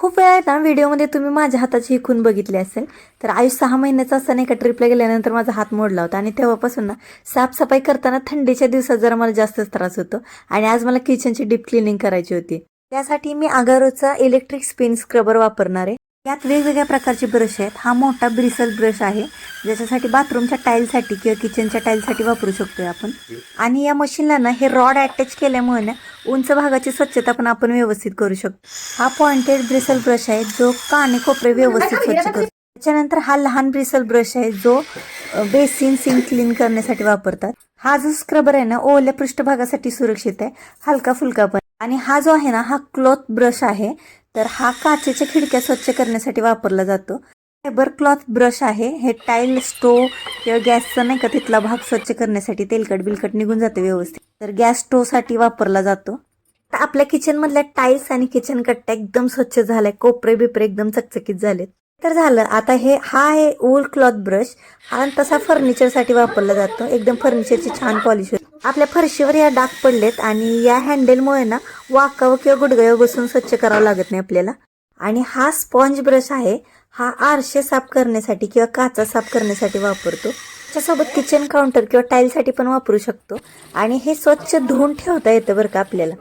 खूप वेळा ना व्हिडिओमध्ये तुम्ही माझ्या हाताची खून बघितली असेल. तर आयुष 6 महिन्याचा असताना एका ट्रिपला गेल्यानंतर माझा हात मोडला होता आणि तेव्हापासून ना साफसफाई करताना थंडीच्या दिवसात जरा मला जास्तच त्रास होतो. आणि आज मला किचनची डीप क्लिनिंग करायची होती. त्यासाठी मी अगारोचा इलेक्ट्रिक स्पिन स्क्रबर वापरणार आहे. यात वेगवेगळ्या प्रकारचे ब्रश आहेत. हा मोठा ब्रिसल ब्रश आहे, ज्याच्यासाठी बाथरूमच्या टाईलसाठी किंवा किचनच्या टाईलसाठी वापरू शकतोय आपण. आणि या मशीनला ना हे रॉड अटॅच केल्यामुळे ना उंच भागाची स्वच्छता पण आपण व्यवस्थित करू शकतो. हा पॉइंटेड ब्रिसल ब्रश आहे जो काने कोपरे व्यवस्थित स्वच्छ करतो. त्याच्यानंतर हा लहान ब्रिसल ब्रश आहे जो बेसिन सिंक क्लीन करण्यासाठी वापरतात. हा जो स्क्रबर आहे ना ओल्या पृष्ठभागासाठी सुरक्षित आहे, हलका फुलका पण. आणि हा जो आहे ना हा क्लॉथ ब्रश आहे, तर हा काचेच्या खिडक्या स्वच्छ करण्यासाठी वापरला जातो. फायबर क्लॉथ ब्रश आहे, हे टाईल स्टोव किंवा गॅसचा नाही का तिथला भाग स्वच्छ करण्यासाठी तेलकट बिलकट निघून जाते व्यवस्थित. तर गॅस स्टोव साठी वापरला जातो. आपल्या किचन मधल्या टाईल्स आणि किचन कट्ट्या एकदम स्वच्छ झालाय, कोपरे बिपरे एकदम चकचकीत झालेत. तर झालं आता हा आहे वूल क्लॉथ ब्रश. हा तसा फर्निचर साठी वापरला जातो, एकदम फर्निचरची छान पॉलिश होते. आपल्या फरशीवर या डाग पडलेत आणि या हँडलमुळे ना वाकावं किंवा गुडघ्यावर बसून स्वच्छ करावं लागत नाही आपल्याला. आणि हा स्पॉन्ज ब्रश आहे, हा आरसे साफ करण्यासाठी किंवा काचा साफ करण्यासाठी वापरतो. त्याच्यासोबत किचन काउंटर किंवा टाईलसाठी पण वापरू शकतो. आणि हे स्वच्छ धुवून ठेवता येतं बरं का आपल्याला.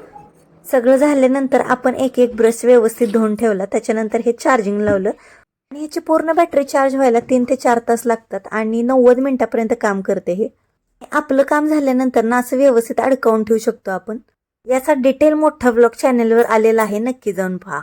सगळं झाल्यानंतर आपण एक एक ब्रश व्यवस्थित धुवून ठेवला. त्याच्यानंतर हे चार्जिंग लावलं आणि ह्याची पूर्ण बॅटरी चार्ज व्हायला 3 ते 4 तास लागतात आणि 90 मिनिटापर्यंत काम करते. हे आपलं काम झाल्यानंतर ना असं व्यवस्थित अडकवून ठेवू शकतो आपण. याचा डिटेल मोठा व्लॉग चॅनलवर आलेला आहे, नक्की जाऊन पहा.